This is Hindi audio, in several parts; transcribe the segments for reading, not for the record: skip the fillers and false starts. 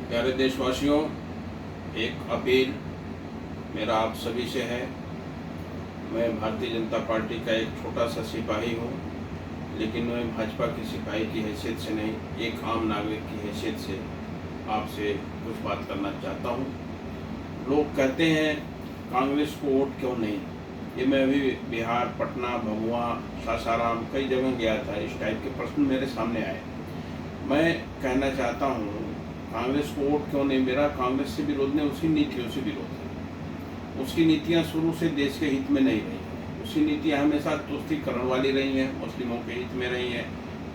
प्यारे देशवासियों, एक अपील मेरा आप सभी से है। मैं भारतीय जनता पार्टी का एक छोटा सा सिपाही हूँ, लेकिन मैं भाजपा के सिपाही की हैसियत से नहीं, एक आम नागरिक की हैसियत से आपसे कुछ बात करना चाहता हूँ। लोग कहते हैं कांग्रेस को वोट क्यों नहीं। ये मैं अभी बिहार, पटना, भभुआ, सासाराम कई जगह गया था, इस टाइप के प्रश्न मेरे सामने आए। मैं कहना चाहता हूँ कांग्रेस को वोट क्यों नहीं। मेरा कांग्रेस से विरोध नहीं, उसकी नीतियों से विरोध है। उसकी नीतियाँ शुरू से देश के हित में नहीं रही हैं। उसकी नीतियाँ हमेशा तुष्टीकरण वाली रही हैं, मुस्लिमों के हित में रही हैं।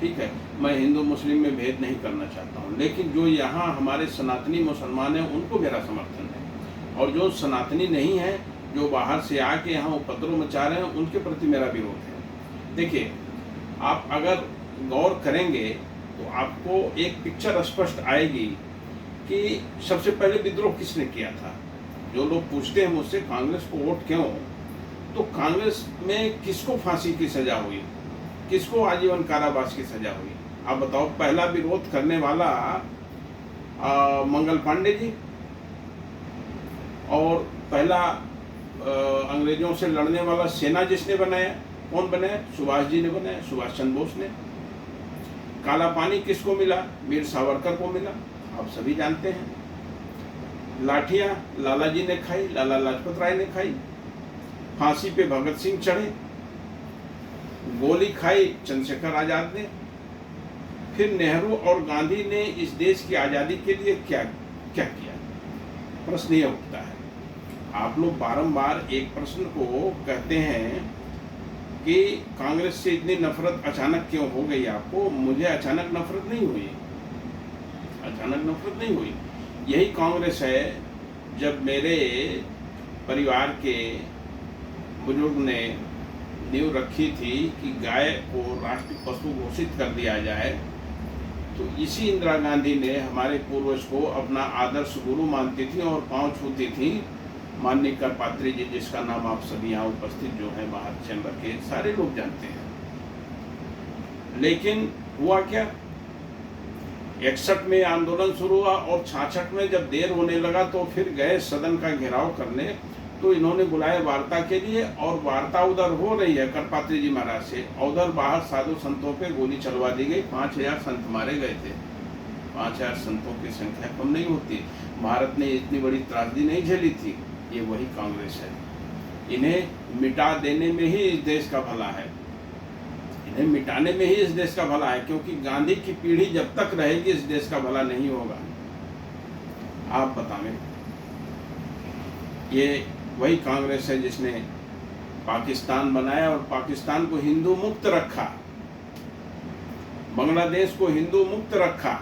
ठीक है, मैं हिंदू मुस्लिम में भेद नहीं करना चाहता हूँ, लेकिन जो यहाँ हमारे सनातनी मुसलमान हैं उनको मेरा समर्थन है, और जो सनातनी नहीं है, जो बाहर से आके यहाँ उपद्रव मचा रहे हैं, उनके प्रति मेरा विरोध है। देखिए, आप अगर गौर करेंगे तो आपको एक पिक्चर स्पष्ट आएगी कि सबसे पहले विद्रोह किसने किया था। जो लोग पूछते हैं मुझसे कांग्रेस को वोट क्यों, तो कांग्रेस में किसको फांसी की सजा हुई, किसको आजीवन कारावास की सजा हुई, आप बताओ। पहला विरोध करने वाला मंगल पांडे जी, और पहला अंग्रेजों से लड़ने वाला सेना जिसने बनाया, कौन बनाया? सुभाष जी ने बनाया, सुभाष चंद्र बोस ने। काला पानी किसको मिला? वीर सावरकर को मिला, आप सभी जानते हैं। लाठियां लाला जी ने खाई, लाला लाजपत राय ने खाई। फांसी पे भगत सिंह चढ़े। गोली खाई चंद्रशेखर आजाद ने। फिर नेहरू और गांधी ने इस देश की आज़ादी के लिए क्या क्या किया? प्रश्न ये उठता है। आप लोग बारंबार एक प्रश्न को कहते हैं कि कांग्रेस से इतनी नफरत अचानक क्यों हो गई आपको। मुझे अचानक नफरत नहीं हुई, अचानक नफरत नहीं हुई। यही कांग्रेस है जब मेरे परिवार के बुजुर्ग ने नींव रखी थी कि गाय को राष्ट्रीय पशु घोषित कर दिया जाए, तो इसी इंदिरा गांधी ने हमारे पूर्वज को अपना आदर्श गुरु मानती थी और पांव छूती थी। माननीय करपात्री जी, जिसका नाम आप सभी यहाँ उपस्थित जो है बाहर चैम्बर के सारे लोग जानते हैं। लेकिन हुआ क्या? 61 में आंदोलन शुरू हुआ और 66 में जब देर होने लगा तो फिर गए सदन का घेराव करने। तो इन्होंने बुलाया वार्ता के लिए, और वार्ता उधर हो रही है करपात्री जी महाराज से, उधर बाहर साधु संतों पे गोली चलवा दी गई। 5000 संत मारे गए थे। 5000 संतों की संख्या कम नहीं होती। भारत ने इतनी बड़ी त्रासदी नहीं झेली थी। ये वही कांग्रेस है। इन्हें मिटा देने में ही इस देश का भला है, इन्हें मिटाने में ही इस देश का भला है, क्योंकि गांधी की पीढ़ी जब तक रहेगी इस देश का भला नहीं होगा। आप बताएं, ये वही कांग्रेस है जिसने पाकिस्तान बनाया और पाकिस्तान को हिंदू मुक्त रखा, बांग्लादेश को हिंदू मुक्त रखा,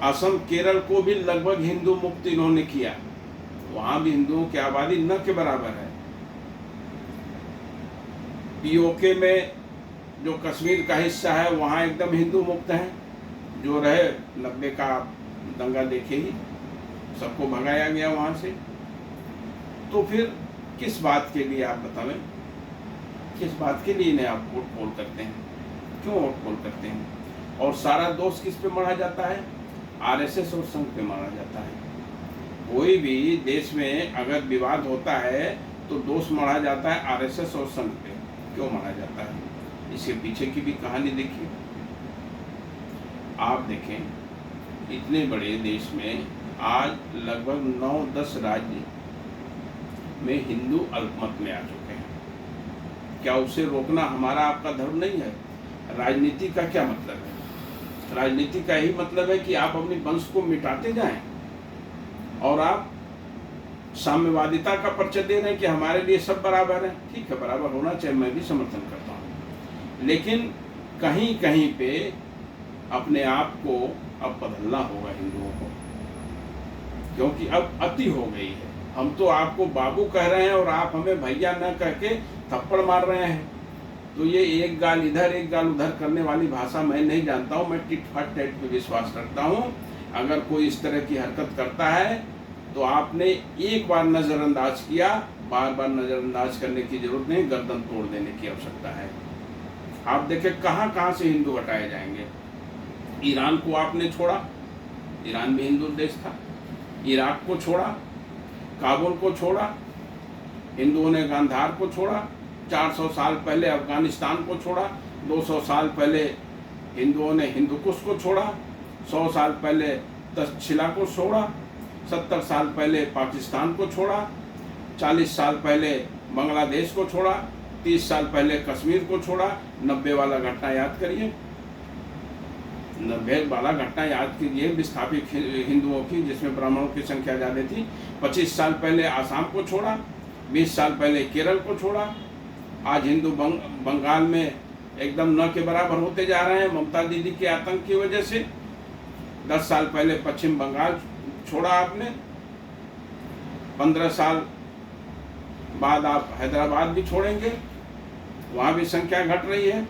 असम केरल को भी लगभग हिंदू मुक्त इन्होंने किया। वहां भी हिंदुओं की आबादी न के बराबर है। पीओके में जो कश्मीर का हिस्सा है वहां एकदम हिंदू मुक्त है। जो रहे 90 का दंगा देखे ही, सबको भगाया गया वहां से। तो फिर किस बात के लिए आप बतावें, किस बात के लिए इन्हें आप वोट पोल करते हैं? क्यों वोट पोल करते हैं? और सारा दोष किस पे मढ़ा जाता है? आरएसएस और संघ पे मारा जाता है। कोई भी देश में अगर विवाद होता है तो दोष मढ़ा जाता है आरएसएस और संघ पे। क्यों मढ़ा जाता है? इसके पीछे की भी कहानी देखिए। आप देखें, इतने बड़े देश में आज लगभग 9-10 राज्य में हिंदू अल्पमत में आ चुके हैं। क्या उसे रोकना हमारा आपका धर्म नहीं है? राजनीति का क्या मतलब है? राजनीति का यही मतलब है कि आप अपने वंश को मिटाते जाएं, और आप साम्यवादिता का परिचय दे रहे हैं कि हमारे लिए सब बराबर है। ठीक है, बराबर होना चाहिए, मैं भी समर्थन करता हूँ, लेकिन कहीं कहीं पे अपने आप को अब बदलना होगा हिंदुओं को, क्योंकि अब अति हो गई है। हम तो आपको बाबू कह रहे हैं और आप हमें भैया न कह के थप्पड़ मार रहे हैं। तो ये एक गाल इधर एक गाल उधर करने वाली भाषा मैं नहीं जानता हूँ। मैं टिट फॉर टैट पे विश्वास रखता हूँ। अगर कोई इस तरह की हरकत करता है तो आपने एक बार नज़रअंदाज किया, बार बार नज़रअंदाज करने की जरूरत नहीं, गर्दन तोड़ देने की आवश्यकता है। आप देखें कहाँ कहाँ से हिंदू हटाए जाएंगे। ईरान को आपने छोड़ा, ईरान भी हिंदू देश था। इराक को छोड़ा, काबुल को छोड़ा, हिंदुओं ने गांधार को छोड़ा, 400 साल पहले अफगानिस्तान को छोड़ा, 200 साल पहले हिंदुओं ने हिंदुकुश को छोड़ा, 100 साल पहले तक्षशिला को छोड़ा, 70 साल पहले पाकिस्तान को छोड़ा, 40 साल पहले बांग्लादेश को छोड़ा, 30 साल पहले कश्मीर को छोड़ा। 90 वाला घटना याद करिए, 90 वाला घटना याद कीजिए विस्थापित हिंदुओं की, जिसमें ब्राह्मणों की संख्या ज़्यादा थी। 25 साल पहले आसाम को छोड़ा, 20 साल पहले केरल को छोड़ा। आज हिंदू बंगाल में एकदम न के बराबर होते जा रहे हैं ममता दीदी के आतंक की वजह से। 10 साल पहले पश्चिम बंगाल छोड़ा आपने, 15 साल बाद आप हैदराबाद भी छोड़ेंगे, वहाँ भी संख्या घट रही है।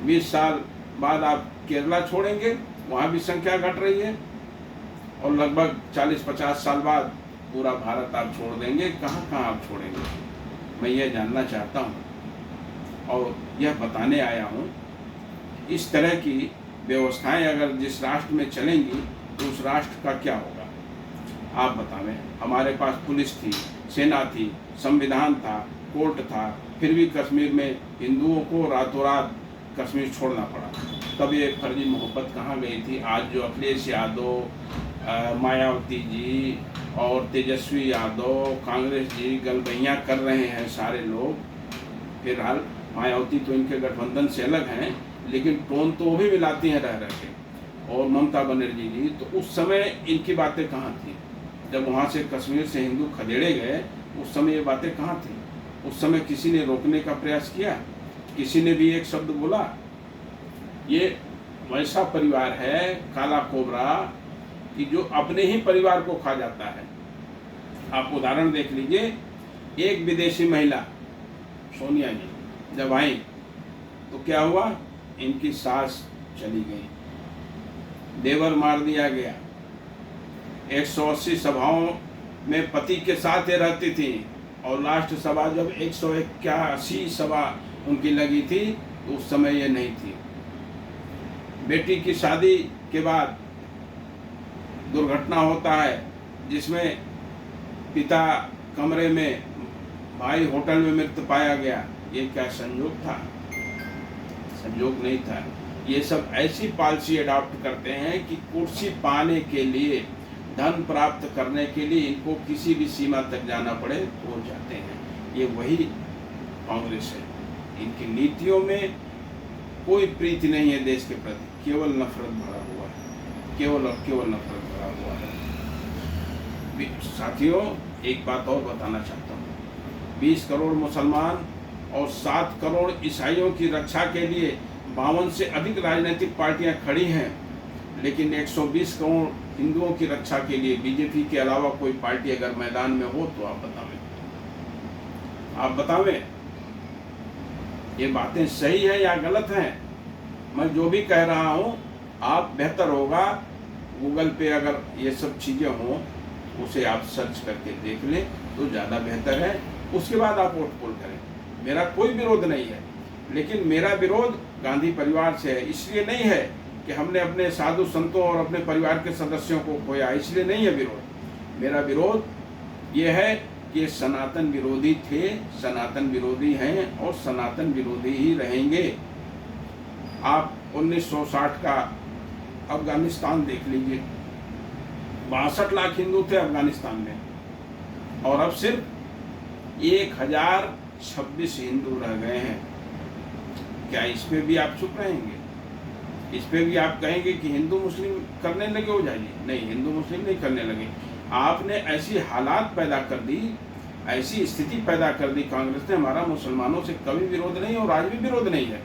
20 साल बाद आप केरला छोड़ेंगे, वहाँ भी संख्या घट रही है। और लगभग 40-50 साल बाद पूरा भारत आप छोड़ देंगे। कहाँ कहाँ आप छोड़ेंगे, मैं ये जानना चाहता हूँ और यह बताने आया हूँ। इस तरह की व्यवस्थाएं अगर जिस राष्ट्र में चलेंगी तो उस राष्ट्र का क्या होगा, आप बतावें। हमारे पास पुलिस थी, सेना थी, संविधान था, कोर्ट था, फिर भी कश्मीर में हिंदुओं को रातों रात कश्मीर छोड़ना पड़ा। तब ये फर्जी मोहब्बत कहाँ गई थी। आज जो अखिलेश यादव, मायावती जी और तेजस्वी यादव, कांग्रेस जी गलबैयाँ कर रहे हैं सारे लोग। फिलहाल मायावती तो इनके गठबंधन से अलग हैं, लेकिन टोन तो वो भी मिलाती हैं रह रह के। और ममता बनर्जी जी, तो उस समय इनकी बातें कहाँ थी। जब वहाँ से कश्मीर से हिंदू खदेड़े गए, उस समय ये बातें कहाँ थी। उस समय किसी ने रोकने का प्रयास किया, किसी ने भी एक शब्द बोला। ये वैसा परिवार है काला कोबरा कि जो अपने ही परिवार को खा जाता है। आप उदाहरण देख लीजिए, एक विदेशी महिला सोनिया जी जब आई तो क्या हुआ, इनकी सास चली गई, देवर मार दिया गया। 180 सभाओं में पति के साथ ये रहती थी और लास्ट सभा जब 181 सभा उनकी लगी थी तो उस समय ये नहीं थी। बेटी की शादी के बाद दुर्घटना होता है जिसमें पिता कमरे में, भाई होटल में मृत पाया गया। ये क्या संयोग था? संयोग नहीं था। ये सब ऐसी पॉलिसी अडॉप्ट करते हैं कि कुर्सी पाने के लिए, धन प्राप्त करने के लिए इनको किसी भी सीमा तक जाना पड़े वो जाते हैं। ये वही कांग्रेस है। इनकी नीतियों में कोई प्रीति नहीं है देश के प्रति, केवल नफरत भरा हुआ है, केवल और केवल नफरत भरा हुआ है। साथियों, एक बात और बताना चाहता हूँ। 20 करोड़ मुसलमान और 7 करोड़ ईसाइयों की रक्षा के लिए 52 से अधिक राजनीतिक पार्टियां खड़ी हैं, लेकिन 120 करोड़ हिंदुओं की रक्षा के लिए बीजेपी के अलावा कोई पार्टी अगर मैदान में हो तो आप बतावें। आप बतावें ये बातें सही है या गलत हैं। मैं जो भी कह रहा हूँ, आप बेहतर होगा गूगल पे अगर ये सब चीज़ें हों उसे आप सर्च करके देख लें तो ज़्यादा बेहतर है। उसके बाद आप वोट पोल करें। मेरा कोई विरोध नहीं है, लेकिन मेरा विरोध गांधी परिवार से है। इसलिए नहीं है कि हमने अपने साधु संतों और अपने परिवार के सदस्यों को खोया, इसलिए नहीं है विरोध। मेरा विरोध ये है कि ये सनातन विरोधी थे, सनातन विरोधी हैं और सनातन विरोधी ही रहेंगे। आप 1960 का अफगानिस्तान देख लीजिए, 62 लाख हिंदू थे अफगानिस्तान में और अब सिर्फ 1026 हिंदू रह गए हैं। क्या इस पे भी आप चुप रहेंगे? इस पे भी आप कहेंगे कि हिंदू मुस्लिम करने लगे हो जाइए? नहीं, हिंदू मुस्लिम नहीं करने लगे। आपने ऐसी हालात पैदा कर दी, ऐसी स्थिति पैदा कर दी कांग्रेस ने। हमारा मुसलमानों से कभी विरोध नहीं और आज भी विरोध नहीं है।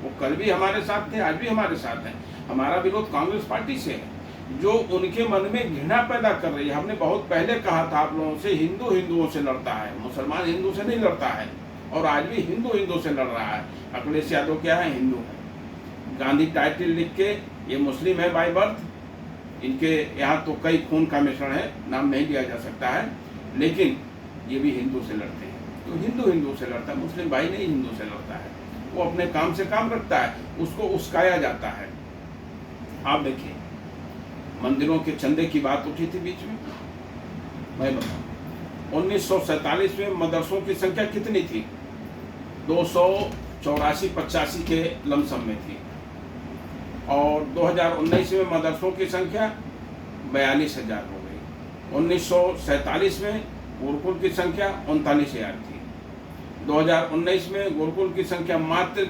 वो कल भी हमारे साथ थे, आज भी हमारे साथ हैं। हमारा विरोध कांग्रेस पार्टी से है जो उनके मन में घृणा पैदा कर रही है। हमने बहुत पहले कहा था आप लोगों से, हिंदू हिंदुओं से लड़ता है, मुसलमान हिंदू से नहीं लड़ता है। और आज भी हिंदू हिंदू से लड़ रहा है। अखिलेश यादव क्या है? हिंदू है। गांधी टाइटल लिख के ये मुस्लिम है बाय बर्थ। इनके यहाँ तो कई खून का मिश्रण है, नाम नहीं लिया जा सकता है, लेकिन ये भी हिंदू से लड़ते हैं। तो हिंदू हिंदू से लड़ता है, मुस्लिम भाई नहीं हिंदू से लड़ता है। वो अपने काम से काम रखता है, उसको उस्काया जाता है। आप देखिए मंदिरों के चंदे की बात उठी थी बीच में, मैं बताऊं 1947 में मदरसों की संख्या कितनी थी? 284-85 के लमसम में थी, और 2019 में मदरसों की संख्या 42,000 हो गई। 1947 में गुरुकुल की संख्या 39,000 थी। 2019 में गुरुकुल की संख्या मात्र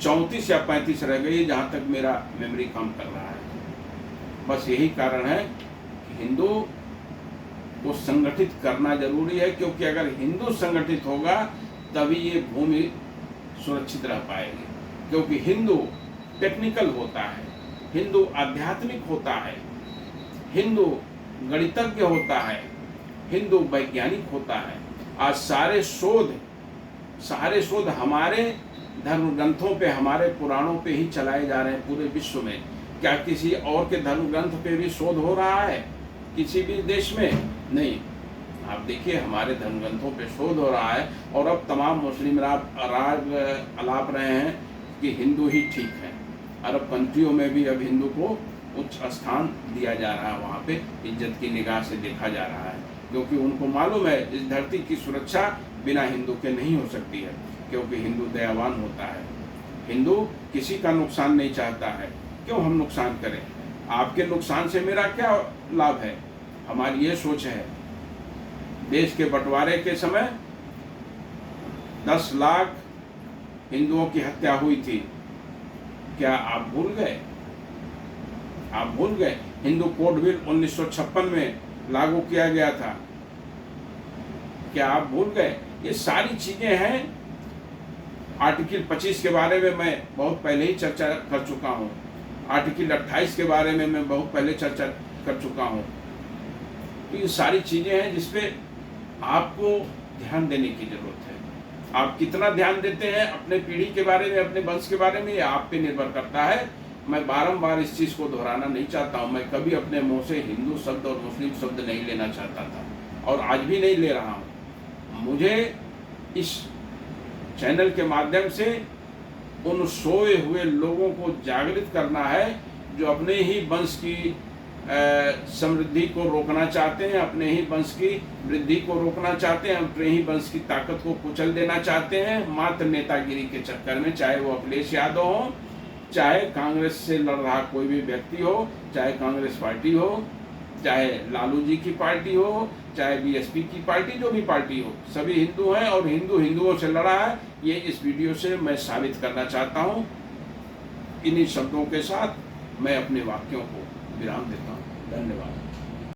34 या 35 रह गई, जहाँ तक मेरा मेमोरी काम कर रहा है। बस यही कारण है कि हिंदू को संगठित करना जरूरी है, क्योंकि अगर हिंदू संगठित होगा तभी ये भूमि सुरक्षित रह पाएगी। क्योंकि हिंदू टेक्निकल होता है, हिंदू आध्यात्मिक होता है, हिंदू गणितज्ञ होता है, हिंदू वैज्ञानिक होता है। आज सारे शोध हमारे धर्म ग्रंथों पे, हमारे पुराणों पे ही चलाए जा रहे हैं पूरे विश्व में। क्या किसी और के धर्म ग्रंथ पे भी शोध हो रहा है किसी भी देश में? नहीं। आप देखिए हमारे धर्म ग्रंथों पे शोध हो रहा है, और अब तमाम मुस्लिम राग अलाप रहे हैं कि हिंदू ही ठीक है। अरब कंट्रियों में भी अब हिंदू को उच्च स्थान दिया जा रहा है, वहाँ पे इज्जत की निगाह से देखा जा रहा है, क्योंकि उनको मालूम है इस धरती की सुरक्षा बिना हिंदू के नहीं हो सकती है, क्योंकि हिंदू दयावान होता है। हिंदू किसी का नुकसान नहीं चाहता है, क्यों हम नुकसान करें? आपके नुकसान से मेरा क्या लाभ है? हमारी ये सोच है। देश के बंटवारे के समय 10 लाख हिंदुओं की हत्या हुई थी, क्या आप भूल गए? आप भूल गए? हिंदू कोड बिल 1956 में लागू किया गया था, क्या आप भूल गए? ये सारी चीजें हैं। आर्टिकल 25 के बारे में मैं बहुत पहले ही चर्चा कर चुका हूँ। आर्टिकल 28 के बारे में मैं बहुत पहले चर्चा कर चुका हूँ। तो ये सारी चीजें हैं जिसपे आपको ध्यान देने की जरूरत है। आप कितना ध्यान देते हैं अपने पीढ़ी के बारे में, अपने वंश के बारे में, ये आप पे निर्भर करता है। मैं बारंबार इस चीज़ को दोहराना नहीं चाहता हूँ। मैं कभी अपने मुंह से हिंदू शब्द और मुस्लिम शब्द नहीं लेना चाहता था, और आज भी नहीं ले रहा हूँ। मुझे इस चैनल के माध्यम से उन सोए हुए लोगों को जागृत करना है जो अपने ही वंश की समृद्धि को रोकना चाहते हैं, अपने ही वंश की वृद्धि को रोकना चाहते हैं, अपने ही वंश की ताकत को कुचल देना चाहते हैं, मात्र नेतागिरी के चक्कर में। चाहे वो अखिलेश यादव हो, चाहे कांग्रेस से लड़ रहा कोई भी व्यक्ति हो, चाहे कांग्रेस पार्टी हो, चाहे लालू जी की पार्टी हो, चाहे बीएसपी की पार्टी, जो भी पार्टी हो, सभी हिंदू हैं और हिंदू हिंदुओं से लड़ा है। ये इस वीडियो से मैं साबित करना चाहता हूँ। इन्हीं शब्दों के साथ मैं अपने वाक्यों को विराम देता हूँ। धन्यवाद।